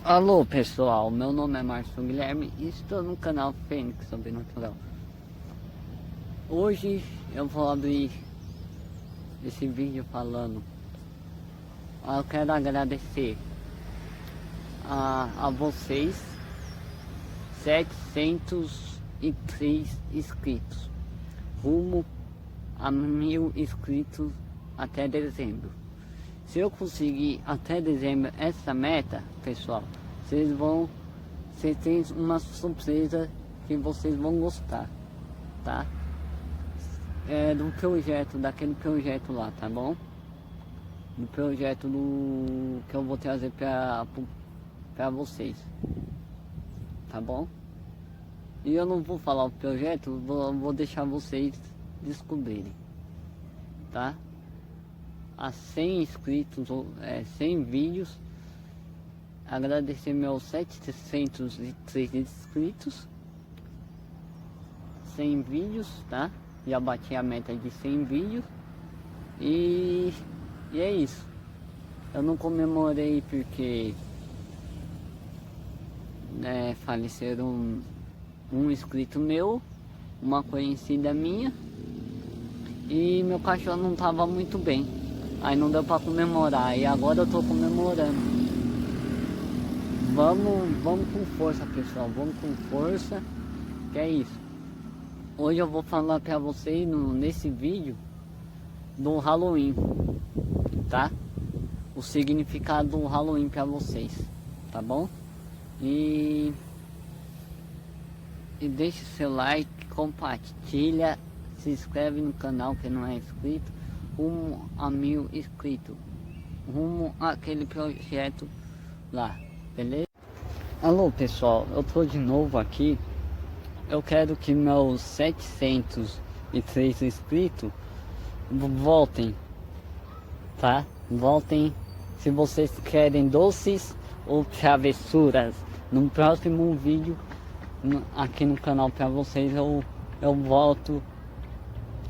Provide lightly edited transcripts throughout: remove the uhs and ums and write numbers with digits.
Alô pessoal, meu nome é Márcio Guilherme e estou no canal Fênix Sobrenatural. Hoje eu vou abrir esse vídeo falando. Eu quero agradecer a vocês, 703 inscritos, rumo a 1000 inscritos até dezembro. Se eu conseguir até dezembro essa meta, pessoal, vocês têm uma surpresa que vocês vão gostar, tá? Do projeto, daquele projeto lá, tá bom? Do projeto que eu vou trazer pra vocês, tá bom? E eu não vou falar o projeto, vou deixar vocês descobrirem, tá? A 100 inscritos, 100 vídeos. Agradecer meus 703 inscritos, 100 vídeos, tá? Já bati a meta de 100 vídeos. E é isso. Eu não comemorei porque faleceram um inscrito meu, uma conhecida minha, e meu cachorro não estava muito bem. Aí não deu para comemorar, e agora eu tô comemorando. Vamos com força, pessoal, vamos com força, que é isso. Hoje eu vou falar para vocês nesse vídeo do Halloween, tá? O significado do Halloween para vocês, tá bom? E deixa o seu like, compartilha, se inscreve no canal que não é inscrito. Rumo a 1000 inscritos, rumo àquele projeto lá, beleza? Alô pessoal, eu tô de novo aqui. Eu quero que meus 703 inscritos voltem, tá? Voltem. Se vocês querem doces ou travessuras, no próximo vídeo aqui no canal para vocês eu volto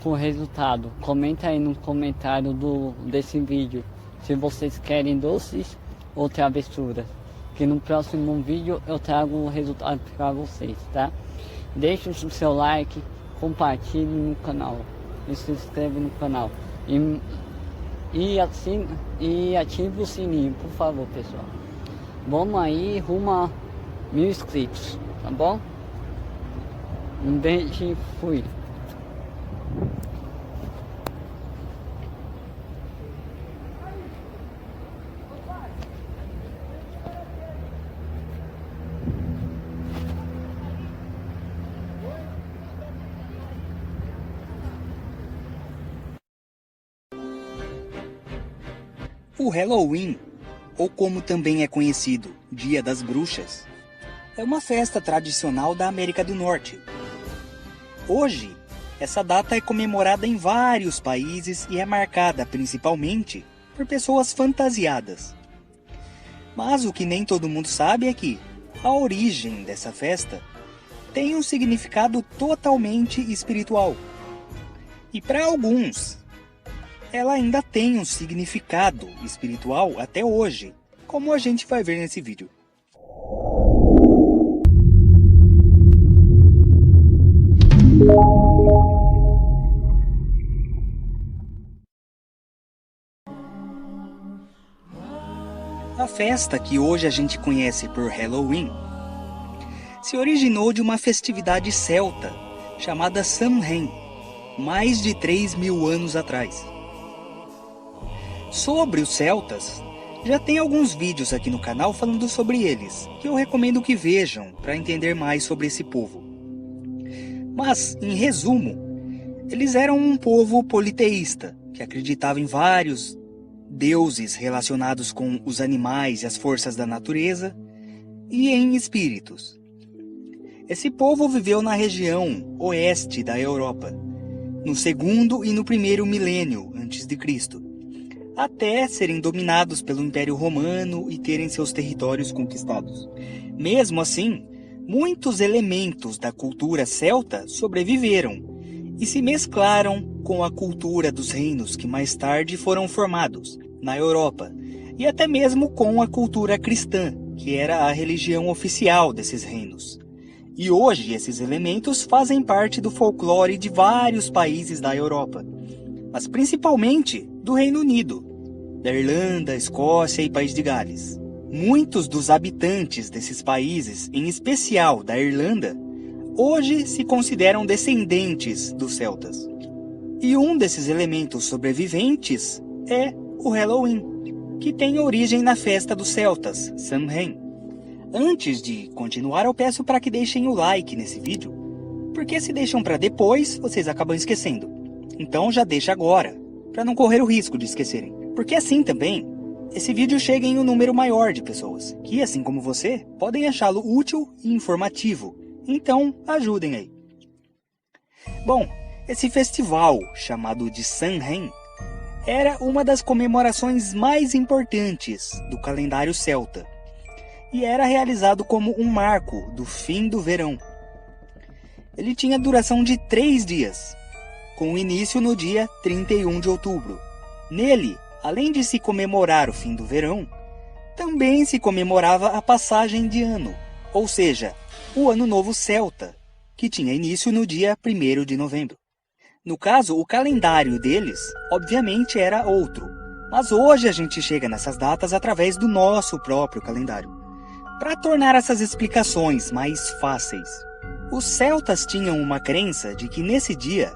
com o resultado. Comenta aí no comentário desse vídeo se vocês querem doces ou travessuras, que no próximo vídeo eu trago o resultado para vocês, tá? Deixe o seu like, compartilhe no canal e se inscreve no canal e ative o sininho, por favor, pessoal. Vamos aí rumo a 1000 inscritos, tá bom? Um beijo e fui. O Halloween, ou como também é conhecido, Dia das Bruxas, é uma festa tradicional da América do Norte. Hoje, essa data é comemorada em vários países e é marcada principalmente por pessoas fantasiadas. Mas o que nem todo mundo sabe é que a origem dessa festa tem um significado totalmente espiritual. E para alguns, ela ainda tem um significado espiritual até hoje, como a gente vai ver nesse vídeo. A festa que hoje a gente conhece por Halloween se originou de uma festividade celta chamada Samhain, mais de 3.000 anos atrás. Sobre os celtas, já tem alguns vídeos aqui no canal falando sobre eles, que eu recomendo que vejam para entender mais sobre esse povo. Mas, em resumo, eles eram um povo politeísta, que acreditava em vários deuses relacionados com os animais e as forças da natureza, e em espíritos. Esse povo viveu na região oeste da Europa, no segundo e no primeiro milênio antes de Cristo, até serem dominados pelo Império Romano e terem seus territórios conquistados. Mesmo assim, muitos elementos da cultura celta sobreviveram e se mesclaram com a cultura dos reinos que mais tarde foram formados na Europa, e até mesmo com a cultura cristã, que era a religião oficial desses reinos. E hoje esses elementos fazem parte do folclore de vários países da Europa, mas principalmente do Reino Unido, da Irlanda, Escócia e País de Gales. Muitos dos habitantes desses países, em especial da Irlanda, hoje se consideram descendentes dos celtas. E um desses elementos sobreviventes é o Halloween, que tem origem na festa dos celtas, Samhain. Antes de continuar, eu peço para que deixem o like nesse vídeo, porque se deixam para depois, vocês acabam esquecendo. Então já deixa agora, para não correr o risco de esquecerem. Porque assim também, esse vídeo chega em um número maior de pessoas, que assim como você, podem achá-lo útil e informativo. Então ajudem aí. Bom, esse festival, chamado de Samhain, era uma das comemorações mais importantes do calendário celta, e era realizado como um marco do fim do verão. Ele tinha duração de 3 dias, com início no dia 31 de outubro. Nele, além de se comemorar o fim do verão, também se comemorava a passagem de ano, ou seja, o Ano Novo Celta, que tinha início no dia 1º de novembro. No caso, o calendário deles, obviamente, era outro, mas hoje a gente chega nessas datas através do nosso próprio calendário. Para tornar essas explicações mais fáceis, os celtas tinham uma crença de que nesse dia,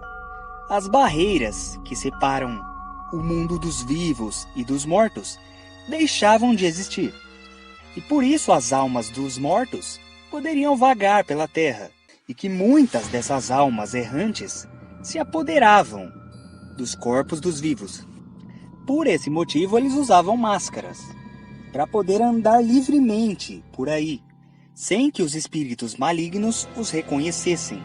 as barreiras que separam o mundo dos vivos e dos mortos deixavam de existir. E por isso as almas dos mortos poderiam vagar pela terra, e que muitas dessas almas errantes se apoderavam dos corpos dos vivos. Por esse motivo eles usavam máscaras, para poder andar livremente por aí, sem que os espíritos malignos os reconhecessem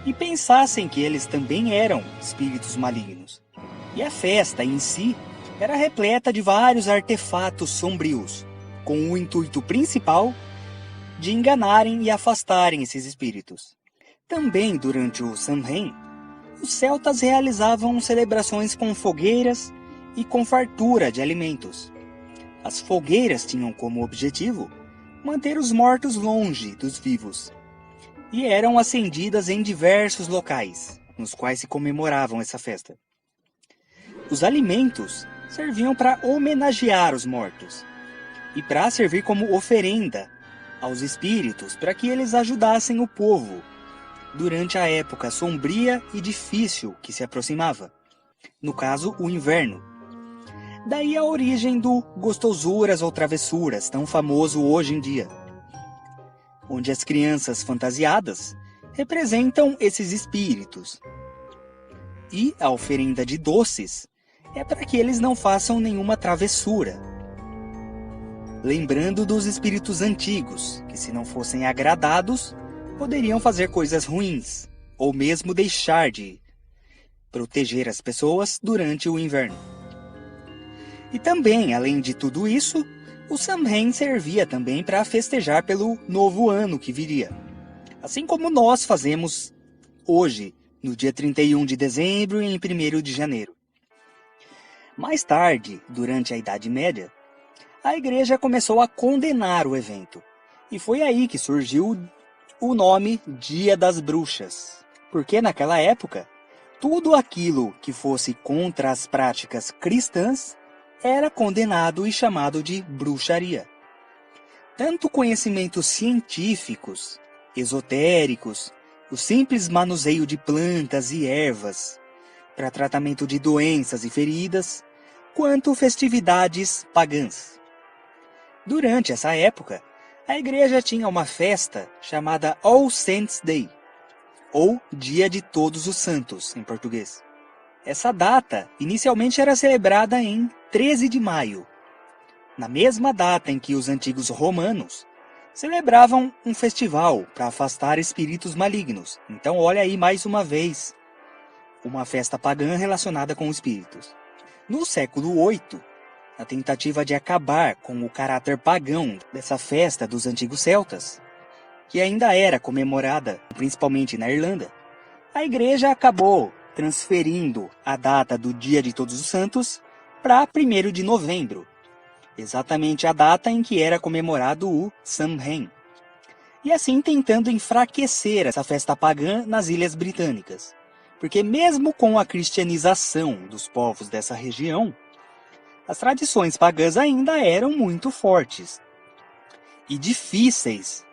e pensassem que eles também eram espíritos malignos. E a festa em si era repleta de vários artefatos sombrios, com o intuito principal de enganarem e afastarem esses espíritos. Também durante o Samhain, os celtas realizavam celebrações com fogueiras e com fartura de alimentos. As fogueiras tinham como objetivo manter os mortos longe dos vivos, e eram acendidas em diversos locais, nos quais se comemoravam essa festa. Os alimentos serviam para homenagear os mortos, e para servir como oferenda aos espíritos para que eles ajudassem o povo durante a época sombria e difícil que se aproximava, no caso, o inverno. Daí a origem do Gostosuras ou Travessuras, tão famoso hoje em dia, onde as crianças fantasiadas representam esses espíritos. E a oferenda de doces é para que eles não façam nenhuma travessura, lembrando dos espíritos antigos, que se não fossem agradados, poderiam fazer coisas ruins, ou mesmo deixar de proteger as pessoas durante o inverno. E também, além de tudo isso, o Samhain servia também para festejar pelo novo ano que viria. Assim como nós fazemos hoje, no dia 31 de dezembro e em 1º de janeiro. Mais tarde, durante a Idade Média, a Igreja começou a condenar o evento. E foi aí que surgiu o nome Dia das Bruxas. Porque naquela época, tudo aquilo que fosse contra as práticas cristãs era condenado e chamado de bruxaria. Tanto conhecimentos científicos, esotéricos, o simples manuseio de plantas e ervas para tratamento de doenças e feridas, quanto festividades pagãs. Durante essa época, a igreja tinha uma festa chamada All Saints' Day, ou Dia de Todos os Santos, em português. Essa data inicialmente era celebrada em 13 de maio, na mesma data em que os antigos romanos celebravam um festival para afastar espíritos malignos. Então olha aí mais uma vez, uma festa pagã relacionada com espíritos. No século VIII, na tentativa de acabar com o caráter pagão dessa festa dos antigos celtas, que ainda era comemorada principalmente na Irlanda, a igreja acabou transferindo a data do Dia de Todos os Santos para 1º de novembro, exatamente a data em que era comemorado o Samhain, e assim tentando enfraquecer essa festa pagã nas Ilhas Britânicas. Porque mesmo com a cristianização dos povos dessa região, as tradições pagãs ainda eram muito fortes e difíceis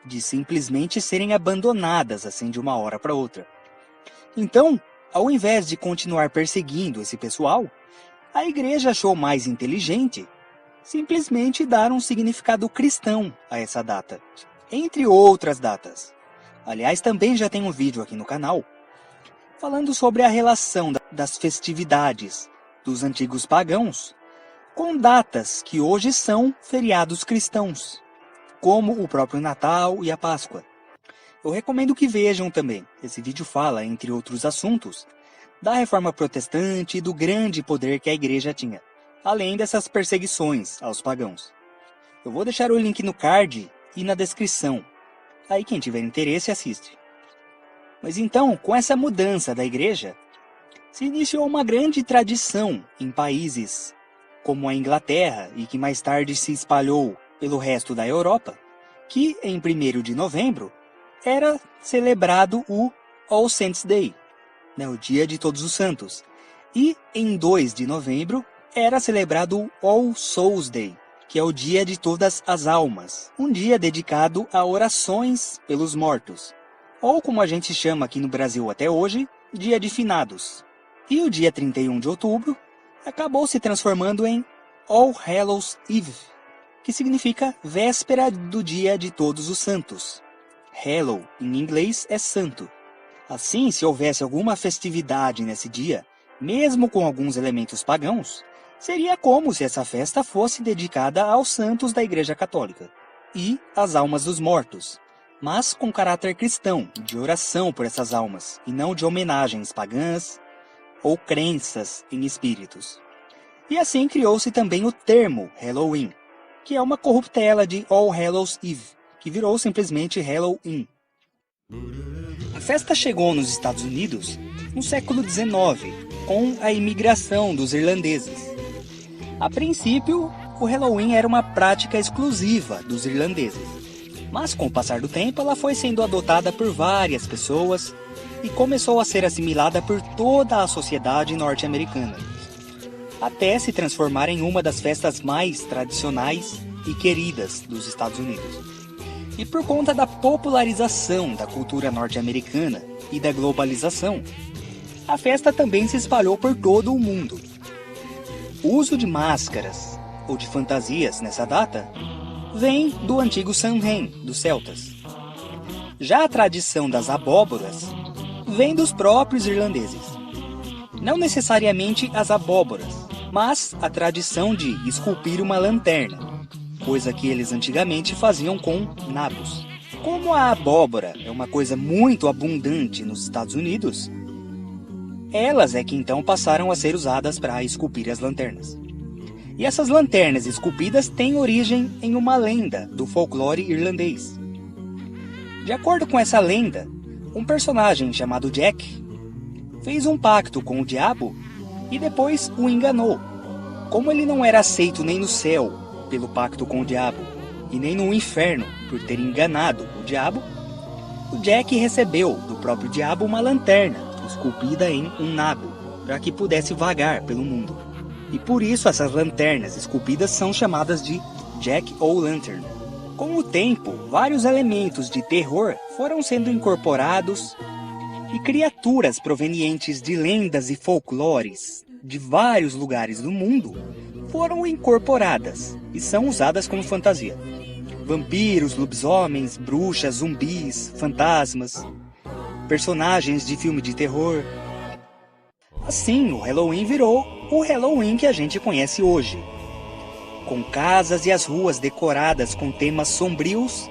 de simplesmente serem abandonadas assim de uma hora para outra. Então, ao invés de continuar perseguindo esse pessoal, a igreja achou mais inteligente simplesmente dar um significado cristão a essa data, entre outras datas. Aliás, também já tem um vídeo aqui no canal falando sobre a relação das festividades dos antigos pagãos com datas que hoje são feriados cristãos, como o próprio Natal e a Páscoa. Eu recomendo que vejam também. Esse vídeo fala, entre outros assuntos, da reforma protestante e do grande poder que a igreja tinha, além dessas perseguições aos pagãos. Eu vou deixar o link no card e na descrição. Aí quem tiver interesse assiste. Mas então, com essa mudança da igreja, se iniciou uma grande tradição em países como a Inglaterra e que mais tarde se espalhou pelo resto da Europa, que em 1º de novembro era celebrado o All Saints' Day, o Dia de Todos os Santos, e em 2 de novembro era celebrado o All Souls' Day, que é o Dia de Todas as Almas, um dia dedicado a orações pelos mortos, ou como a gente chama aqui no Brasil até hoje, Dia de Finados. E o dia 31 de outubro acabou se transformando em All Hallows Eve, que significa véspera do Dia de Todos os Santos. Hallow, em inglês, é santo. Assim, se houvesse alguma festividade nesse dia, mesmo com alguns elementos pagãos, seria como se essa festa fosse dedicada aos santos da Igreja Católica e às almas dos mortos, mas com caráter cristão, de oração por essas almas, e não de homenagens pagãs ou crenças em espíritos. E assim criou-se também o termo Halloween, que é uma corruptela de All Hallows Eve, que virou simplesmente Halloween. A festa chegou nos Estados Unidos no século XIX, com a imigração dos irlandeses. A princípio, o Halloween era uma prática exclusiva dos irlandeses, mas com o passar do tempo ela foi sendo adotada por várias pessoas e começou a ser assimilada por toda a sociedade norte-americana, até se transformar em uma das festas mais tradicionais e queridas dos Estados Unidos. E por conta da popularização da cultura norte-americana e da globalização, a festa também se espalhou por todo o mundo. O uso de máscaras ou de fantasias nessa data vem do antigo Samhain, dos celtas. Já a tradição das abóboras vem dos próprios irlandeses. Não necessariamente as abóboras, mas a tradição de esculpir uma lanterna, coisa que eles antigamente faziam com nabos. Como a abóbora é uma coisa muito abundante nos Estados Unidos, elas é que então passaram a ser usadas para esculpir as lanternas. E essas lanternas esculpidas têm origem em uma lenda do folclore irlandês. De acordo com essa lenda, um personagem chamado Jack fez um pacto com o diabo e depois o enganou. Como ele não era aceito nem no céu pelo pacto com o diabo e nem no inferno por ter enganado o diabo, o Jack recebeu do próprio diabo uma lanterna esculpida em um nabo para que pudesse vagar pelo mundo. E por isso essas lanternas esculpidas são chamadas de Jack-o'-lantern. Com o tempo, vários elementos de terror foram sendo incorporados e criaturas provenientes de lendas e folclores de vários lugares do mundo foram incorporadas e são usadas como fantasia. Vampiros, lobisomens, bruxas, zumbis, fantasmas, personagens de filme de terror. Assim, o Halloween virou o Halloween que a gente conhece hoje, com casas e as ruas decoradas com temas sombrios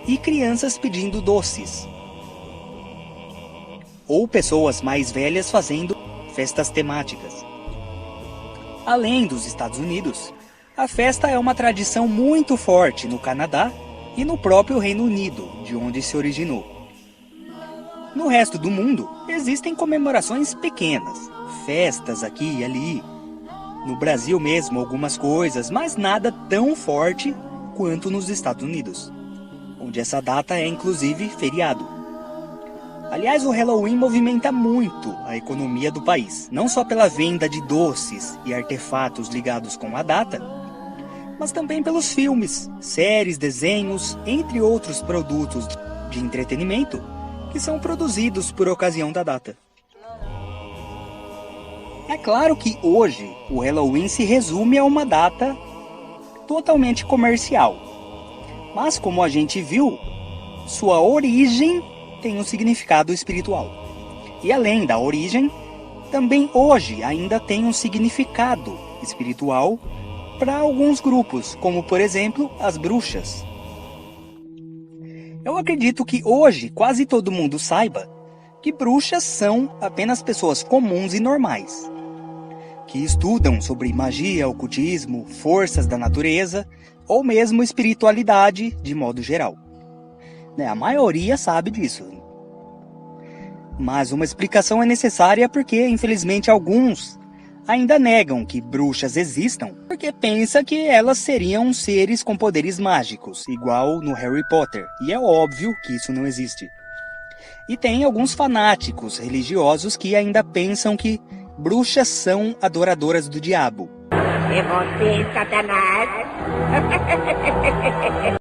e crianças pedindo doces, ou pessoas mais velhas fazendo festas temáticas. Além dos Estados Unidos, a festa é uma tradição muito forte no Canadá e no próprio Reino Unido, de onde se originou. No resto do mundo, existem comemorações pequenas, festas aqui e ali, No Brasil mesmo, algumas coisas, mas nada tão forte quanto nos Estados Unidos, onde essa data é inclusive feriado. Aliás, o Halloween movimenta muito a economia do país, não só pela venda de doces e artefatos ligados com a data, mas também pelos filmes, séries, desenhos, entre outros produtos de entretenimento que são produzidos por ocasião da data. É claro que hoje o Halloween se resume a uma data totalmente comercial, mas como a gente viu, sua origem tem um significado espiritual. E além da origem, também hoje ainda tem um significado espiritual para alguns grupos, como por exemplo as bruxas. Eu acredito que hoje quase todo mundo saiba que bruxas são apenas pessoas comuns e normais, que estudam sobre magia, ocultismo, forças da natureza ou mesmo espiritualidade de modo geral. A maioria sabe disso. Mas uma explicação é necessária porque, infelizmente, alguns ainda negam que bruxas existam, porque pensam que elas seriam seres com poderes mágicos, igual no Harry Potter, e é óbvio que isso não existe. E tem alguns fanáticos religiosos que ainda pensam que bruxas são adoradoras do diabo. É você, Satanás!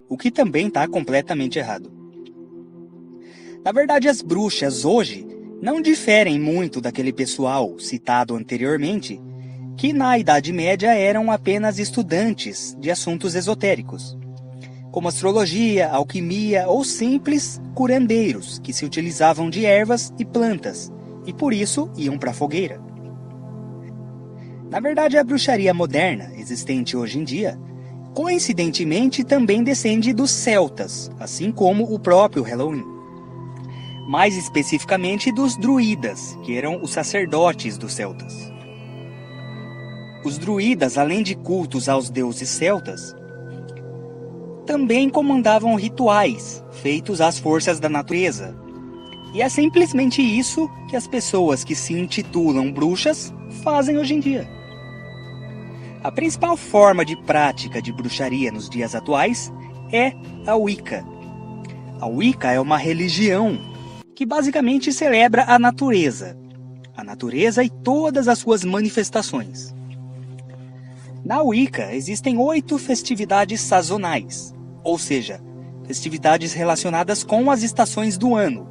O que também está completamente errado. Na verdade, as bruxas hoje não diferem muito daquele pessoal citado anteriormente, que na Idade Média eram apenas estudantes de assuntos esotéricos, como astrologia, alquimia ou simples curandeiros que se utilizavam de ervas e plantas, e por isso iam para a fogueira. Na verdade, a bruxaria moderna, existente hoje em dia, coincidentemente também descende dos celtas, assim como o próprio Halloween. Mais especificamente dos druidas, que eram os sacerdotes dos celtas. Os druidas, além de cultos aos deuses celtas, também comandavam rituais feitos às forças da natureza. E é simplesmente isso que as pessoas que se intitulam bruxas fazem hoje em dia. A principal forma de prática de bruxaria nos dias atuais é a Wicca. A Wicca é uma religião que basicamente celebra a natureza e todas as suas manifestações. Na Wicca existem 8 festividades sazonais, ou seja, festividades relacionadas com as estações do ano,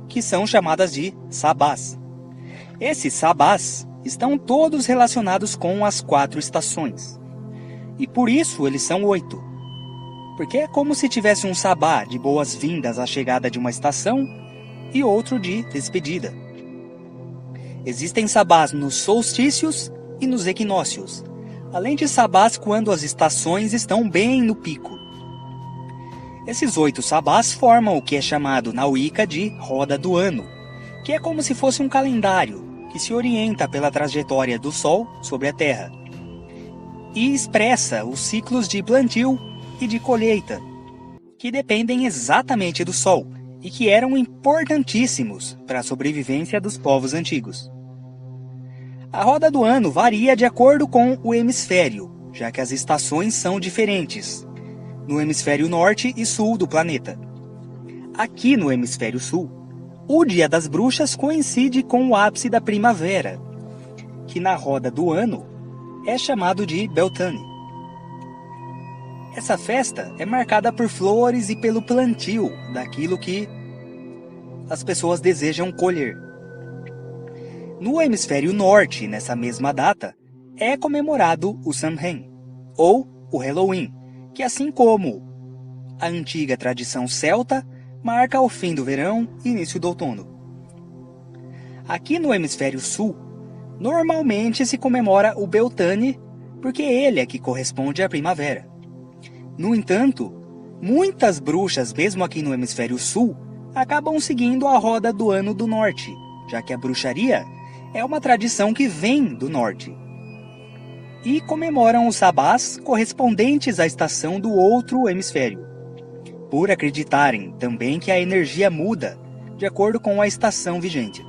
que são chamadas de sabás. Esses sabás estão todos relacionados com as 4 estações, e por isso eles são 8. Porque é como se tivesse um sabá de boas-vindas à chegada de uma estação e outro de despedida. Existem sabás nos solstícios e nos equinócios, além de sabás quando as estações estão bem no pico. Esses 8 sabás formam o que é chamado na Wicca de Roda do Ano, que é como se fosse um calendário que se orienta pela trajetória do Sol sobre a Terra e expressa os ciclos de plantio e de colheita, que dependem exatamente do Sol e que eram importantíssimos para a sobrevivência dos povos antigos. A roda do ano varia de acordo com o hemisfério, já que as estações são diferentes no hemisfério norte e sul do planeta. Aqui no hemisfério sul, o Dia das Bruxas coincide com o ápice da primavera, que na roda do ano é chamado de Beltane. Essa festa é marcada por flores e pelo plantio daquilo que as pessoas desejam colher. No hemisfério norte, nessa mesma data, é comemorado o Samhain, ou o Halloween, que assim como a antiga tradição celta, marca o fim do verão e início do outono. Aqui no hemisfério sul, normalmente se comemora o Beltane, porque ele é que corresponde à primavera. No entanto, muitas bruxas, mesmo aqui no hemisfério sul, acabam seguindo a roda do ano do norte, já que a bruxaria é uma tradição que vem do norte. E comemoram os sabás correspondentes à estação do outro hemisfério, por acreditarem também que a energia muda de acordo com a estação vigente.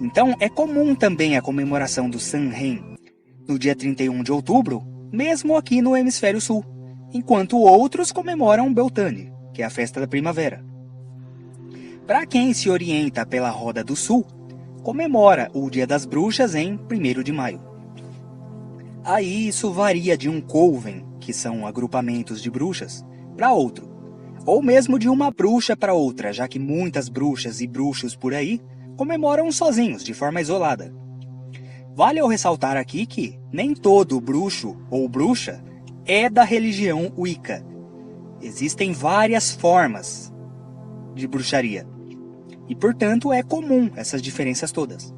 Então é comum também a comemoração do Samhain no dia 31 de outubro, mesmo aqui no hemisfério sul, enquanto outros comemoram Beltane, que é a festa da primavera. Para quem se orienta pela Roda do Sul, comemora o Dia das Bruxas em 1º de maio. Aí isso varia de um coven, que são agrupamentos de bruxas, para outro, ou mesmo de uma bruxa para outra, já que muitas bruxas e bruxos por aí comemoram sozinhos, de forma isolada. Vale eu ressaltar aqui que nem todo bruxo ou bruxa é da religião Wicca. Existem várias formas de bruxaria. E, portanto, é comum essas diferenças todas.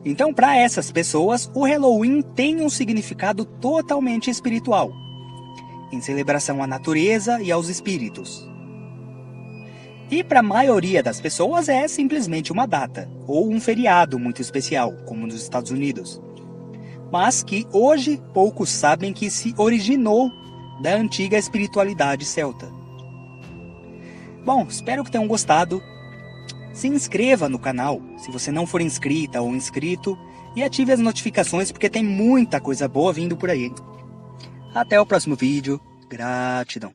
Então, para essas pessoas, o Halloween tem um significado totalmente espiritual, em celebração à natureza e aos espíritos. E para a maioria das pessoas é simplesmente uma data, ou um feriado muito especial, como nos Estados Unidos. Mas que hoje poucos sabem que se originou da antiga espiritualidade celta. Bom, espero que tenham gostado. Se inscreva no canal, se você não for inscrita ou inscrito, e ative as notificações porque tem muita coisa boa vindo por aí. Até o próximo vídeo. Gratidão.